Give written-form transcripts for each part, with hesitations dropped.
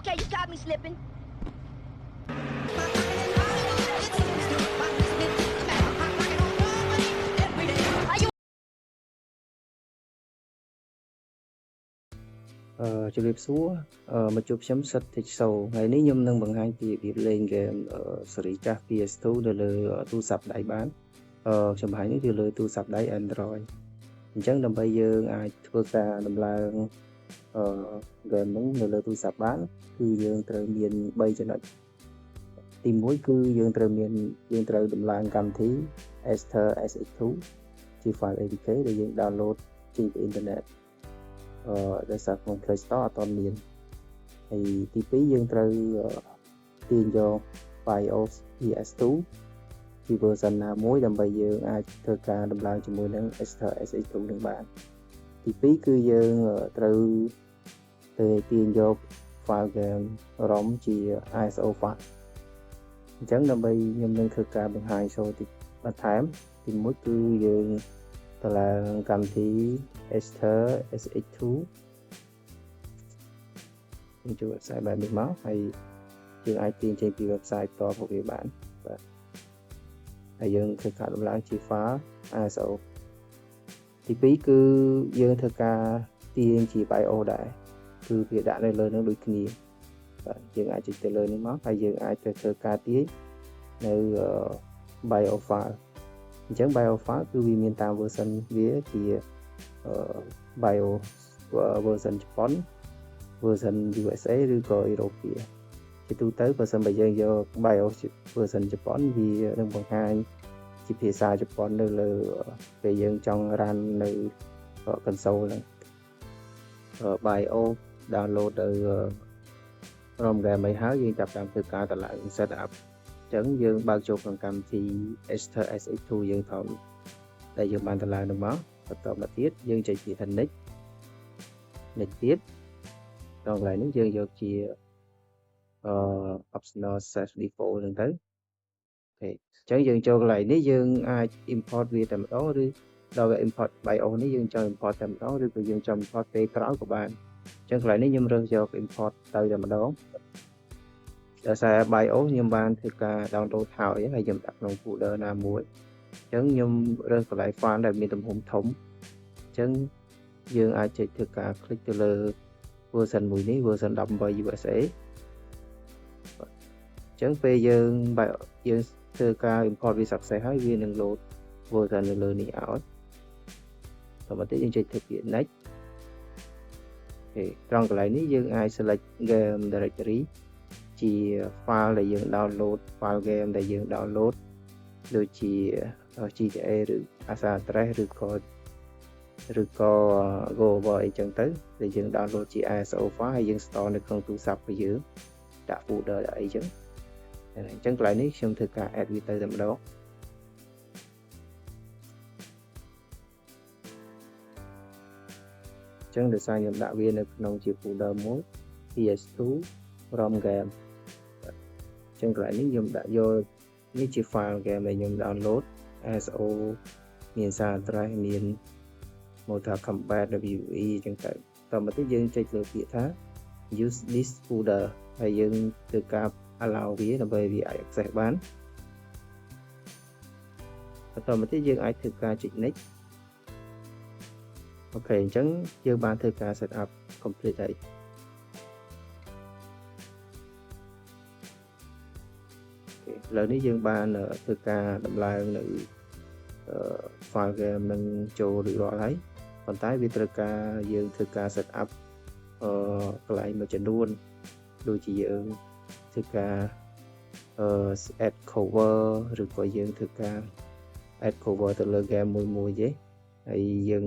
Okay, you got me slipping. ជំរាបសួរមកជួបខ្ញុំសិតធីសូថ្ងៃនេះខ្ញុំនឹងបង្ហាញពីរបៀបលេងហ្គេមស៊េរីចាស់ PS2 នៅលើទូរស័ព្ទដៃបានខ្ញុំបង្ហាញនេះគឺលើទូរស័ព្ទដៃ Android អញ្ចឹងដើម្បីយើងអាចធ្វើការដំឡើងហ្គេមហ្នឹងនៅលើទូរស័ព្ទបានគឺយើងត្រូវមាន3ចំណុចទី1គឺយើងត្រូវដំឡើងកម្មវិធី Aster SX2 ជា file APK ដែលយើង download ចេញពីអ៊ីនធឺណិតដោយសារក្នុង Play Store អត់ទាន់មានហើយទី2យើងត្រូវទាញយក BIOS PS2 ពី version ណាមួយដើម្បីយើងអាចធ្វើការដំឡើងជាមួយនឹង Aster SX2 នឹងបានទី2គឺយើងត្រូវទាញយក file game ROM ជា ISO file អញ្ចឹងដើម្បីខ្ញុំនឹងធ្វើការបង្ហាញចូលបន្ថែមទី1គឺយើងតម្លើងកម្មវិធី Aster SX2 យើងចូល website បែបនេះមកហើយយើងអាចទាញចេញពី website តរបស់វាបានបាទហើយយើងធ្វើការដំឡើងជា file ISO ទី2គឺយើងធ្វើការទាញជា BIOS ដែរគឺវាដាក់នៅលើនឹងដូចគ្នាបាទយើងអាចចុចទៅលើនេះមកហើយយើងអាចទៅធ្វើការទាញនៅ BIOS file អញ្ចឹង BIOS file គឺវាមានតាម version វាជាBIOS version ជប៉ុន version USA ឬក៏អឺរ៉ុបជាទូទៅបើសិនបើយើងយក BIOS version ជប៉ុនវានឹងបង្ហាញជាភាសាជប៉ុននៅលើពេលយើងចង់ run នៅ console ហ្នឹងBIOS download ទៅ ROM game ឲ្យហើយយើងចាប់តាមធ្វើការតម្លើង setup អញ្ចឹងយើងបើកចូលក្នុងកម្មវិធី Aster SX2 យើងថតដែលយើងបានតម្លើងទៅមកបន្តមកទៀតយើងចុចពី next ទៀតដល់កន្លែងនេះយើងយកជា optional set default ហ្នឹងទៅអូខេអញ្ចឹងយើងចូលកន្លែងនេះយើងអាច import វាតែម្ដងឬដល់ import BIOS នេះយើងចង់ import តែម្ដងឬក៏យើងចង់ import ពេលក្រោយក៏បានអញ្ចឹងកន្លែងនេះខ្ញុំរើសយក import ទៅតែម្ដងដោយសារ BIOS ខ្ញុំបានធ្វើការ download ហើយខ្ញុំដាក់ក្នុង folder ណាមួយអញ្ចឹងខ្ញុំរើសកន្លែង file ដែលមានទំហំធំអញ្ចឹងយើងអាចចុចធ្វើការ click ទៅលើ version មួយនេះ version 18 USA អញ្ចឹងពេលយើងធ្វើការ import វា success ហើយវានឹង load version នៅលើនេះឲ្យតទៅយើងចុចទៅពាក្យ next ត្រង់កន្លែងនេះយើងអាច select game directory ជា file ដែលយើង download file game ដែលយើង download ដូចជា GTA ឬ Assassin's ឬក៏ Go over អីចឹងទៅដែលយើង download ជា ISO file ហើយយើង store នៅក្នុងទូរស័ព្ទរបស់យើងដាក់ folder ដាក់អីចឹងអញ្ចឹងកន្លែងនេះខ្ញុំធ្វើការ add វាទៅតែម្ដងអញ្ចឹងដោយសារខ្ញុំដាក់វានៅក្នុងជា folder មួយ PS2 ROM game អញ្ចឹងកន្លែងនេះខ្ញុំដាក់យកនេះជា file game ដែលខ្ញុំ download ISO មានសារ address មាន Mortal Kombat WE អញ្ចឹងទៅតមកទៀតយើងចុចលើពាក្យថា use this folder ហើយយើងធ្វើការ allow វាដើម្បីវាអាច access បានបន្តមកទៀតយើងអាចធ្វើការចុច next អូខេអញ្ចឹងយើងបានធ្វើការ set up complete ហើយឥឡូវនេះយើងបានធ្វើការដំឡើងនៅ file game នឹងចូលរួចរាល់ហើយប៉ុន្តែវាត្រូវការយើងធ្វើការ set up កន្លែងមួយចំនួនដូចជាយើងធ្វើការ add cover ឬក៏យើងធ្វើការ add cover ទៅលើ game មួយទេហើយយើង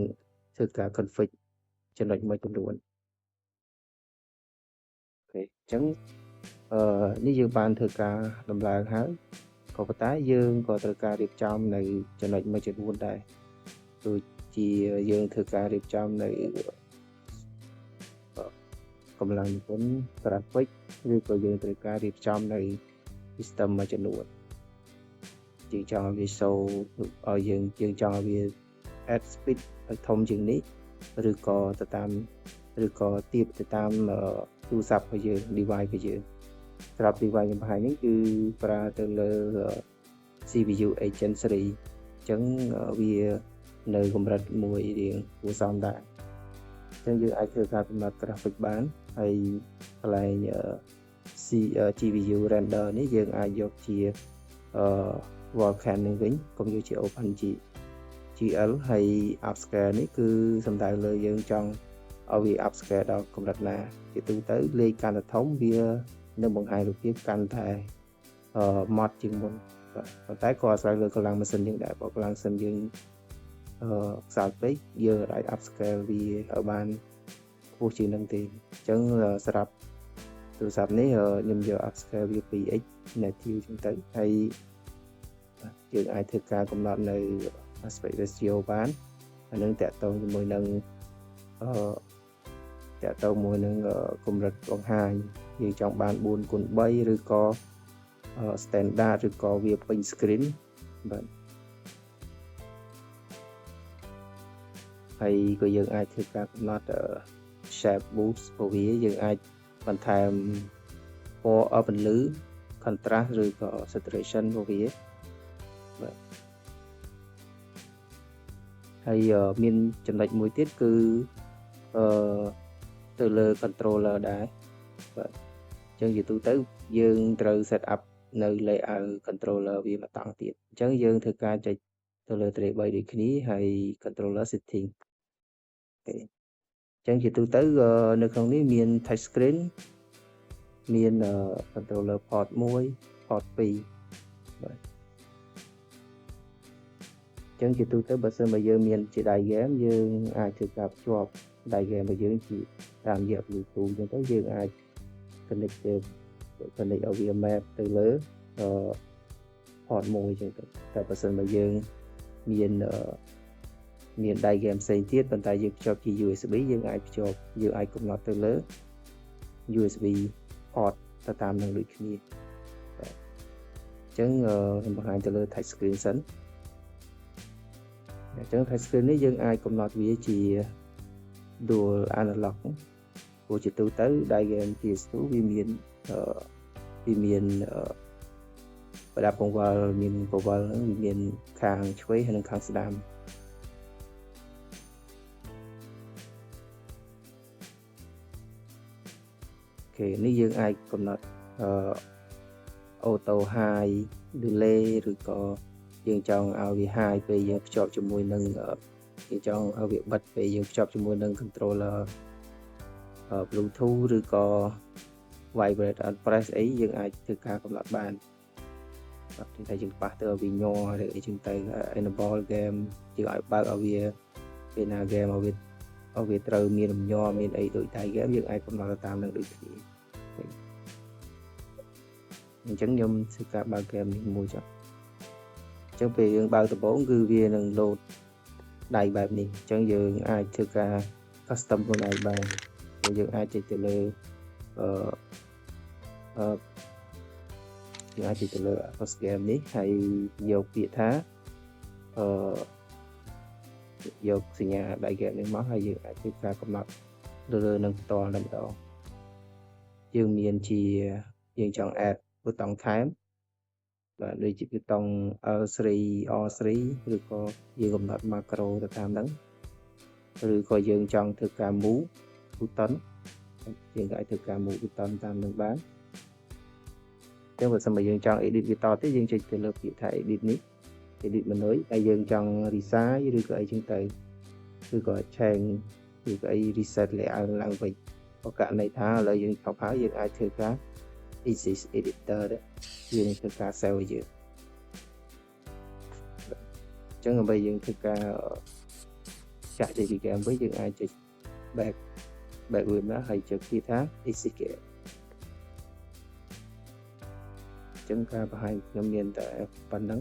ធ្វើការ config ចំណុចមួយចំនួនអូខេអញ្ចឹងនេះយើងបានធ្វើការដំឡើងហើយក៏ប៉ុន្តែយើងក៏ត្រូវការរៀបចំនៅចំណុចមួយចំនួនដែរដូចជាយើងធ្វើការរៀបចំនៅកម្លាំងនិពន្ធ graphic ឬក៏យើងត្រូវការរៀបចំនៅ system មួយចំនួនយើងចង់ឲ្យវា show ឲ្យយើងចង់ឲ្យវា add speed ឲ្យធំជាងនេះឬក៏ទាបទៅតាម ទូរស័ព្ទរបស់យើង device របស់យើងសម្រាប់ device ខ្ញុំបង្ហាញនេះគឺប្រើទៅលើ CPU Agent Series អញ្ចឹងវានៅកម្រិតមួយរៀងគួរសមដែរអញ្ចឹងយើងអាចធ្វើការកំណត់ graphic បានហើយកន្លែង GPU render នេះយើងអាចយកជា Vulkan នឹងវិញកុំយកជា OpenGL ហើយ upscale នេះគឺសំដៅលើយើងចង់ឲ្យវា upscale ដល់កម្រិតណាជាទូទៅលេខកាន់តែធំវានឹងបង្ហាញរូបភាពកាន់តែម៉ត់ជាងមុនប៉ុន្តែក៏អាស្រ័យលើកម្លាំងម៉ាស៊ីនយើងដែរបើកម្លាំងម៉ាស៊ីនយើងខ្សោយពេកយើងអាច upscale វាឲ្យបានខ្ពស់ជាងនឹងទេអញ្ចឹងសម្រាប់ទូរស័ព្ទនេះខ្ញុំយក upscale វា 2x native ចឹងទៅហើយយើងអាចធ្វើការកំណត់នៅ aspect ratio បានអានឹងតកតងជាមួយនឹងកម្រិតបង្ហាញយើងចង់បាន 4x3 ឬក៏ standard ឬក៏វាពេញ screen បាទហើយក៏យើងអាចធ្វើការកំណត់ shape boost របស់វាយើងអាចបន្ថែមពណ៌ពន្លឺ contrast ឬក៏ saturation របស់វាបាទហើយមានចំណុចមួយទៀតគឺទៅលើ controller ដែរបាទអញ្ចឹងជាទូទៅយើងត្រូវ set up នៅ layout controller វាមួយតង់ទៀតអញ្ចឹងយើងធ្វើការចុចទៅលើ tray 3ដូចគ្នាហើយ controller setting អូខេអញ្ចឹងជាទូទៅនៅក្នុងនេះមាន touch screen មាន controller port 1 port 2បាទអញ្ចឹងជាទូទៅបើសិនបើយើងមានជា diagram យើងអាចធ្វើការភ្ជាប់ diagram របស់យើងជាតាមរយៈ Bluetooth អញ្ចឹងទៅយើងអាច connect ឲ្យវា map ទៅលើ port 1អញ្ចឹងទៅតែបើសិនបើយើងមាន diagram ផ្សេងទៀតប៉ុន្តែយើងភ្ជាប់ជា USB យើងអាចកំណត់ទៅលើ USB port ទៅតាមនឹងដូចគ្នាបាទអញ្ចឹងខ្ញុំបង្ហាញទៅលើ touch screen សិនអញ្ចឹង touch screen នេះយើងអាចកំណត់វាជា dual analog ព្រោះជាទូទៅ diagram PS2 វាមានប្រដាប់កង្វល់មានកង្វល់ហ្នឹងមានខាងឆ្វេងហើយនិងខាងស្ដាំអូខេនេះយើងអាចកំណត់auto high delay ឬក៏យើងចង់ឲ្យវា high ពេលយើងភ្ជាប់ជាមួយនឹងយើងចង់ឲ្យវាបិទពេលយើងភ្ជាប់ជាមួយនឹង controller Bluetooth ឬក៏ vibrate and press អីយើងអាចធ្វើការកំណត់បានបាទតែយើងប៉ះទៅឲ្យវាញ័រឬអីចឹងទៅ enable game យើងឲ្យបើកឲ្យវាពេលណា game ឲ្យវាត្រូវមានរំញ័រមានអីដូចតែ game យើងអាចកំណត់ទៅតាមនឹងដូចគ្នាអញ្ចឹងខ្ញុំធ្វើការបើក game នេះមួយចុះអញ្ចឹងពេលយើងបើកដំបូងគឺវានឹង load ដៃបែបនេះអញ្ចឹងយើងអាចធ្វើការ custom ខ្លួនឯងបានយើងអាចចុចទៅលើយើងអាចចុចទៅលើ first game នេះហើយយកពាក្យថាយកសញ្ញា diagram នេះមកហើយយើងអាចធ្វើការកំណត់លើនឹងផ្ទាល់តែម្ដងយើងមានជាយើងចង់ add ប៊ូតុងថែមបាទដូចជាប៊ូតុង L3 R3 ឬក៏យើងកំណត់ macro ទៅតាមហ្នឹងឬក៏យើងចង់ធ្វើការ move button យើងអាចធ្វើការ move button តាមនឹងបានតែបើសិនបើយើងចង់ edit វាតទៀតយើងចុចទៅលើពាក្យថា edit នេះ edit menu ហើយយើងចង់ resize ឬក៏អីចឹងទៅឬក៏ change ឬក៏អី reset layout ឡើងវិញបើករណីថាឥឡូវយើងចប់ហើយយើងអាចធ្វើការ exit editor យើងធ្វើការ save ឲ្យយើងអញ្ចឹងដើម្បីយើងធ្វើការចាក់ចេញពី game វិញយើងអាចចុច back វាមកហើយចុចពាក្យថា exit game អញ្ចឹងការបង្ហាញខ្ញុំមានតែប៉ុណ្្នឹង